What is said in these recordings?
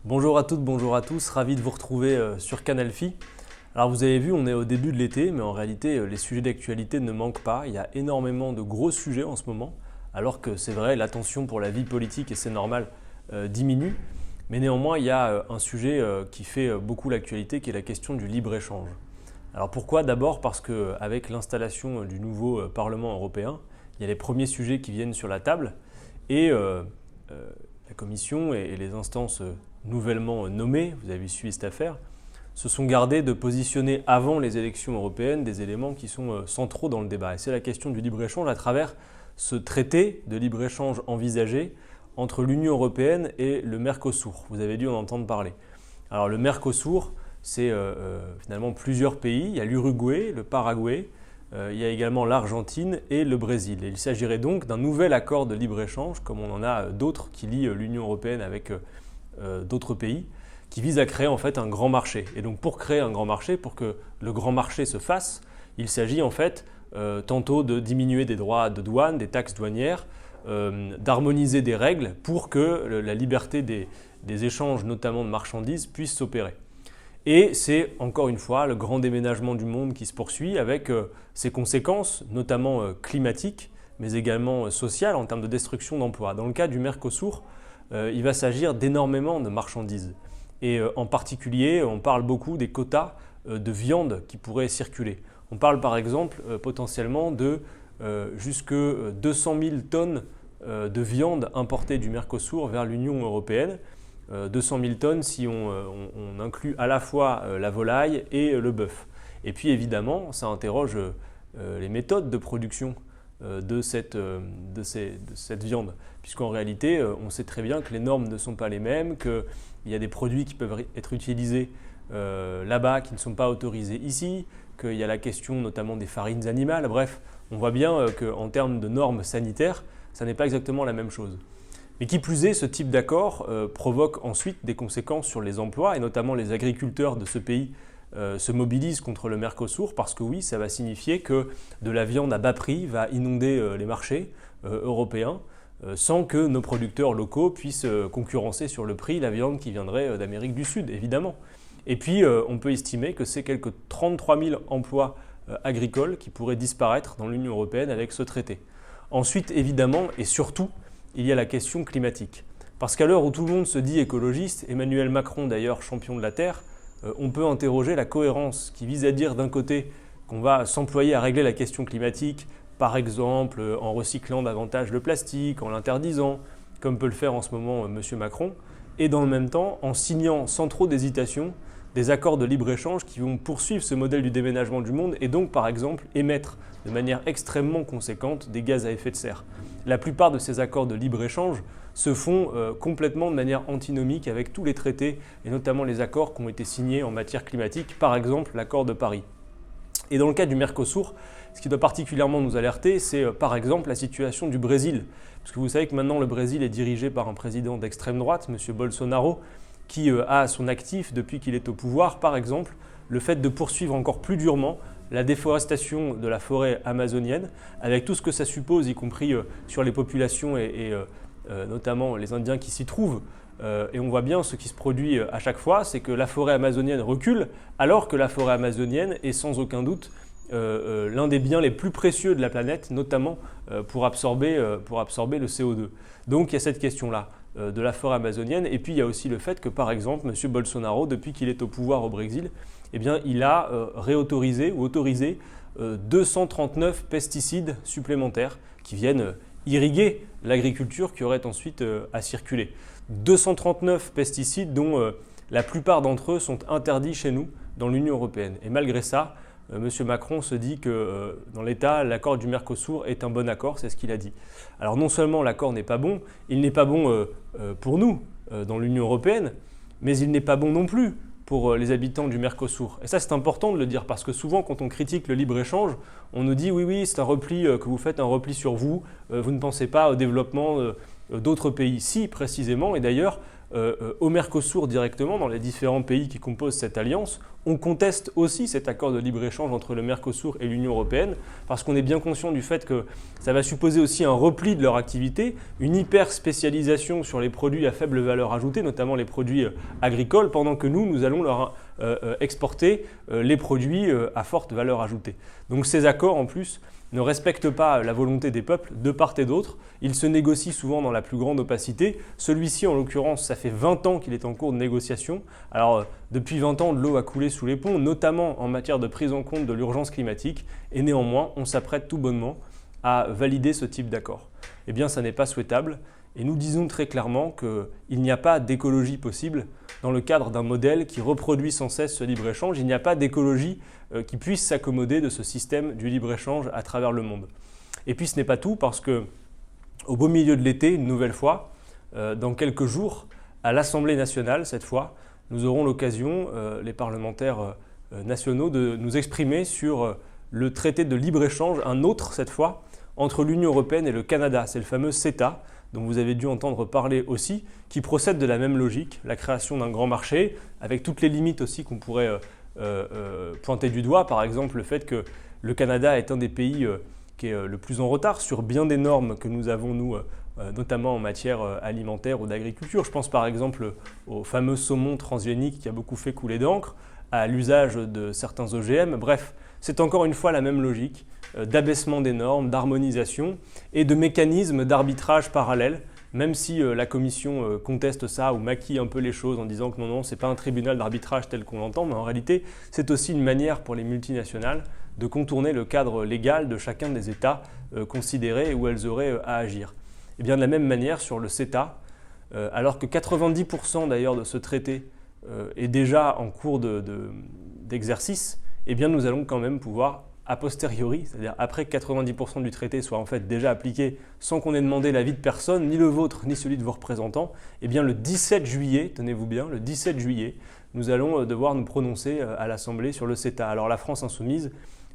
Bonjour à toutes, bonjour à tous, ravi de vous retrouver sur Canal Phi. Alors vous avez vu, on est au début de l'été, mais en réalité les sujets d'actualité ne manquent pas. Il y a énormément de gros sujets en ce moment, alors que c'est vrai, l'attention pour la vie politique, et c'est normal, diminue. Mais néanmoins, il y a un sujet qui fait beaucoup l'actualité, qui est la question du libre-échange. Alors pourquoi? D'abord parce qu'avec l'installation du nouveau Parlement européen, il y a les premiers sujets qui viennent sur la table, et la Commission et les instances nouvellement nommées, vous avez suivi cette affaire, se sont gardés de positionner avant les élections européennes des éléments qui sont centraux dans le débat. Et c'est la question du libre-échange à travers ce traité de libre-échange envisagé entre l'Union européenne et le Mercosur. Vous avez dû en entendre parler. Alors le Mercosur, c'est finalement plusieurs pays. Il y a l'Uruguay, le Paraguay, il y a également l'Argentine et le Brésil. Et il s'agirait donc d'un nouvel accord de libre-échange, comme on en a d'autres qui lient l'Union européenne avec d'autres pays, qui vise à créer en fait un grand marché. Et donc pour créer un grand marché, pour que le grand marché se fasse, il s'agit en fait tantôt de diminuer des droits de douane, des taxes douanières, d'harmoniser des règles pour que la liberté des échanges, notamment de marchandises, puisse s'opérer. Et c'est encore une fois le grand déménagement du monde qui se poursuit avec ses conséquences, notamment climatiques, mais également sociales en termes de destruction d'emplois. Dans le cas du Mercosur, il va s'agir d'énormément de marchandises. Et en particulier, on parle beaucoup des quotas de viande qui pourraient circuler. On parle par exemple potentiellement de jusque 200 000 tonnes de viande importée du Mercosur vers l'Union européenne. 200 000 tonnes si on inclut à la fois la volaille et le bœuf. Et puis évidemment, ça interroge les méthodes de production de cette viande. Puisqu'en réalité, on sait très bien que les normes ne sont pas les mêmes, qu'il y a des produits qui peuvent être utilisés là-bas qui ne sont pas autorisés ici, qu'il y a la question notamment des farines animales. Bref, on voit bien qu'en termes de normes sanitaires, ça n'est pas exactement la même chose. Mais qui plus est, ce type d'accord provoque ensuite des conséquences sur les emplois, et notamment les agriculteurs de ce pays se mobilisent contre le Mercosur, parce que oui, ça va signifier que de la viande à bas prix va inonder les marchés européens, sans que nos producteurs locaux puissent concurrencer sur le prix la viande qui viendrait d'Amérique du Sud, évidemment. Et puis, on peut estimer que c'est quelques 33 000 emplois agricoles qui pourraient disparaître dans l'Union européenne avec ce traité. Ensuite, évidemment, et surtout, il y a la question climatique. Parce qu'à l'heure où tout le monde se dit écologiste, Emmanuel Macron d'ailleurs champion de la Terre, on peut interroger la cohérence qui vise à dire d'un côté qu'on va s'employer à régler la question climatique, par exemple en recyclant davantage le plastique, en l'interdisant, comme peut le faire en ce moment M. Macron, et dans le même temps en signant sans trop d'hésitation des accords de libre-échange qui vont poursuivre ce modèle du déménagement du monde et donc par exemple émettre de manière extrêmement conséquente des gaz à effet de serre. La plupart de ces accords de libre-échange se font complètement de manière antinomique avec tous les traités et notamment les accords qui ont été signés en matière climatique, par exemple l'accord de Paris. Et dans le cas du Mercosur, ce qui doit particulièrement nous alerter, c'est par exemple la situation du Brésil. Parce que vous savez que maintenant le Brésil est dirigé par un président d'extrême droite, M. Bolsonaro, qui a à son actif, depuis qu'il est au pouvoir, par exemple, le fait de poursuivre encore plus durement la déforestation de la forêt amazonienne, avec tout ce que ça suppose, y compris sur les populations et notamment les Indiens qui s'y trouvent. Et on voit bien ce qui se produit à chaque fois, c'est que la forêt amazonienne recule, alors que la forêt amazonienne est sans aucun doute l'un des biens les plus précieux de la planète, notamment pour absorber le CO2. Donc il y a cette question-là de la forêt amazonienne, et puis il y a aussi le fait que par exemple M. Bolsonaro, depuis qu'il est au pouvoir au Brésil, eh bien, il a réautorisé ou autorisé 239 pesticides supplémentaires qui viennent irriguer l'agriculture qui aurait ensuite à circuler. 239 pesticides dont la plupart d'entre eux sont interdits chez nous dans l'Union européenne. Et malgré ça, M. Macron se dit que dans l'État, l'accord du Mercosur est un bon accord, c'est ce qu'il a dit. Alors non seulement l'accord n'est pas bon, il n'est pas bon pour nous dans l'Union européenne, mais il n'est pas bon non plus pour les habitants du Mercosur. Et ça, c'est important de le dire, parce que souvent, quand on critique le libre-échange, on nous dit « oui, c'est un repli, que vous faites un repli sur vous, vous ne pensez pas au développement d'autres pays ». Si, précisément, et d'ailleurs, au Mercosur directement, dans les différents pays qui composent cette alliance. On conteste aussi cet accord de libre-échange entre le Mercosur et l'Union européenne, parce qu'on est bien conscient du fait que ça va supposer aussi un repli de leur activité, une hyper-spécialisation sur les produits à faible valeur ajoutée, notamment les produits agricoles, pendant que nous allons leur exporter les produits à forte valeur ajoutée. Donc ces accords, en plus, ne respectent pas la volonté des peuples de part et d'autre. Ils se négocient souvent dans la plus grande opacité. Celui-ci, en l'occurrence, ça fait 20 ans qu'il est en cours de négociation. Alors, depuis 20 ans, de l'eau a coulé sous les ponts, notamment en matière de prise en compte de l'urgence climatique. Et néanmoins, on s'apprête tout bonnement à valider ce type d'accord. Eh bien, ça n'est pas souhaitable. Et nous disons très clairement qu'il n'y a pas d'écologie possible dans le cadre d'un modèle qui reproduit sans cesse ce libre-échange. Il n'y a pas d'écologie qui puisse s'accommoder de ce système du libre-échange à travers le monde. Et puis ce n'est pas tout, parce qu'au beau milieu de l'été, une nouvelle fois, dans quelques jours, à l'Assemblée nationale, cette fois, nous aurons l'occasion, les parlementaires nationaux, de nous exprimer sur le traité de libre-échange, un autre cette fois, entre l'Union européenne et le Canada. C'est le fameux CETA, dont vous avez dû entendre parler aussi, qui procède de la même logique, la création d'un grand marché, avec toutes les limites aussi qu'on pourrait pointer du doigt, par exemple le fait que le Canada est un des pays qui est le plus en retard sur bien des normes que nous avons, nous, notamment en matière alimentaire ou d'agriculture. Je pense par exemple au fameux saumon transgénique qui a beaucoup fait couler d'encre, à l'usage de certains OGM. Bref, c'est encore une fois la même logique d'abaissement des normes, d'harmonisation et de mécanismes d'arbitrage parallèles, même si la Commission conteste ça ou maquille un peu les choses en disant que non, ce n'est pas un tribunal d'arbitrage tel qu'on l'entend, mais en réalité, c'est aussi une manière pour les multinationales de contourner le cadre légal de chacun des États considérés où elles auraient à agir. Et bien de la même manière sur le CETA, alors que 90% d'ailleurs de ce traité est déjà en cours d'exercice, eh bien nous allons quand même pouvoir a posteriori, c'est-à-dire après que 90% du traité soit en fait déjà appliqué sans qu'on ait demandé l'avis de personne, ni le vôtre, ni celui de vos représentants, eh bien le 17 juillet, tenez-vous bien, le 17 juillet, nous allons devoir nous prononcer à l'Assemblée sur le CETA. Alors la France Insoumise,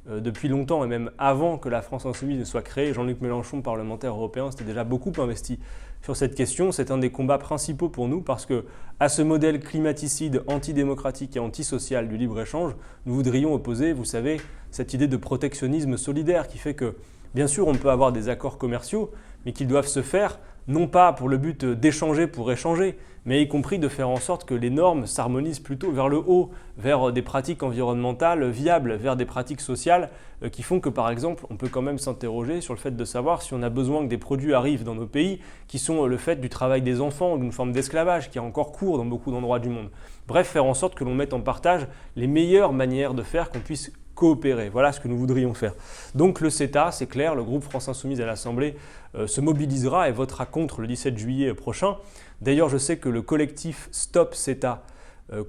depuis longtemps et même avant que la France Insoumise ne soit créée, Jean-Luc Mélenchon, parlementaire européen, s'était déjà beaucoup investi sur cette question. C'est un des combats principaux pour nous parce que à ce modèle climaticide, antidémocratique et antisocial du libre-échange, nous voudrions opposer, vous savez, cette idée de protectionnisme solidaire qui fait que, bien sûr, on peut avoir des accords commerciaux, mais qu'ils doivent se faire non pas pour le but d'échanger pour échanger, mais y compris de faire en sorte que les normes s'harmonisent plutôt vers le haut, vers des pratiques environnementales viables, vers des pratiques sociales qui font que, par exemple, on peut quand même s'interroger sur le fait de savoir si on a besoin que des produits arrivent dans nos pays qui sont le fait du travail des enfants ou d'une forme d'esclavage qui est encore cours dans beaucoup d'endroits du monde. Bref, faire en sorte que l'on mette en partage les meilleures manières de faire, qu'on puisse coopérer. Voilà ce que nous voudrions faire. Donc le CETA, c'est clair, le groupe France Insoumise à l'Assemblée se mobilisera et votera contre le 17 juillet prochain. D'ailleurs, je sais que le collectif Stop CETA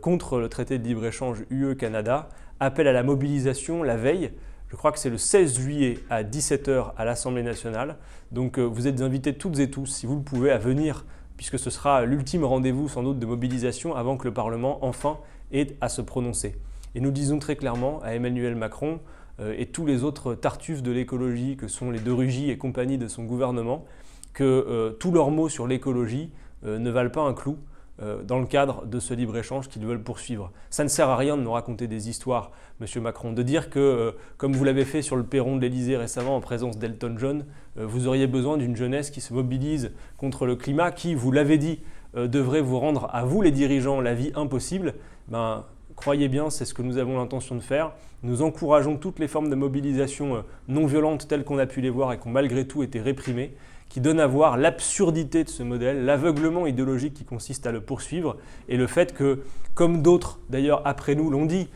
contre le traité de libre-échange UE-Canada appelle à la mobilisation la veille. Je crois que c'est le 16 juillet à 17h à l'Assemblée nationale. Donc vous êtes invités toutes et tous, si vous le pouvez, à venir, puisque ce sera l'ultime rendez-vous sans doute de mobilisation avant que le Parlement enfin ait à se prononcer. Et nous disons très clairement à Emmanuel Macron et tous les autres tartuffes de l'écologie que sont les De Rugy et compagnie de son gouvernement que tous leurs mots sur l'écologie ne valent pas un clou dans le cadre de ce libre-échange qu'ils veulent poursuivre. Ça ne sert à rien de nous raconter des histoires, Monsieur Macron, de dire que, comme vous l'avez fait sur le perron de l'Élysée récemment en présence d'Elton John, vous auriez besoin d'une jeunesse qui se mobilise contre le climat, qui, vous l'avez dit, devrait vous rendre à vous les dirigeants la vie impossible. Croyez bien, c'est ce que nous avons l'intention de faire. Nous encourageons toutes les formes de mobilisation non violentes telles qu'on a pu les voir et qui ont malgré tout été réprimées, qui donnent à voir l'absurdité de ce modèle, l'aveuglement idéologique qui consiste à le poursuivre et le fait que, comme d'autres d'ailleurs après nous l'ont dit,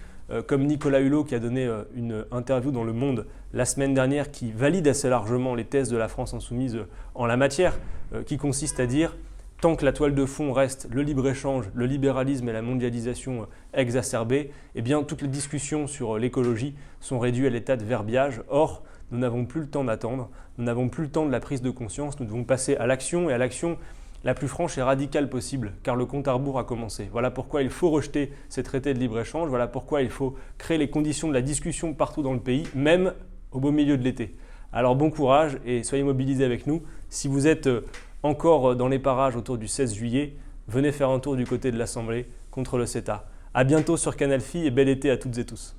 comme Nicolas Hulot qui a donné une interview dans Le Monde la semaine dernière qui valide assez largement les thèses de la France Insoumise en la matière, qui consiste à dire tant que la toile de fond reste le libre-échange, le libéralisme et la mondialisation exacerbée, eh bien toutes les discussions sur l'écologie sont réduites à l'état de verbiage. Or, nous n'avons plus le temps d'attendre, nous n'avons plus le temps de la prise de conscience, nous devons passer à l'action et à l'action la plus franche et radicale possible, car le compte à rebours a commencé. Voilà pourquoi il faut rejeter ces traités de libre-échange, voilà pourquoi il faut créer les conditions de la discussion partout dans le pays, même au beau milieu de l'été. Alors bon courage et soyez mobilisés avec nous. Si vous êtes encore dans les parages autour du 16 juillet, venez faire un tour du côté de l'Assemblée contre le CETA. À bientôt sur Canal Phi et bel été à toutes et tous.